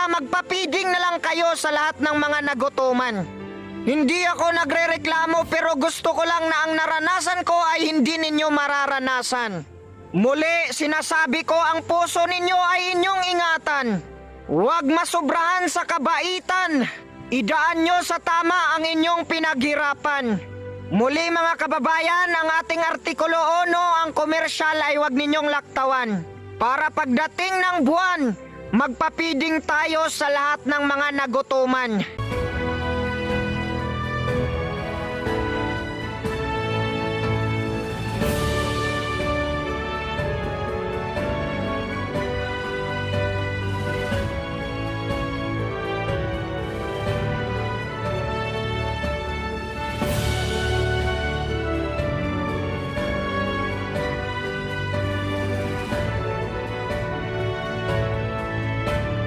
Kaya magpapiding na lang kayo sa lahat ng mga nagutuman. Hindi ako nagrereklamo pero gusto ko lang na ang naranasan ko ay hindi ninyo mararanasan. Muli, sinasabi ko ang puso ninyo ay inyong ingatan. Huwag masubrahan sa kabaitan. Idaan nyo sa tama ang inyong pinaghirapan. Muli mga kababayan, ang ating Artikulo 1, ang komersyal ay huwag ninyong laktawan. Para pagdating ng buwan, magpapiding tayo sa lahat ng mga nagutuman.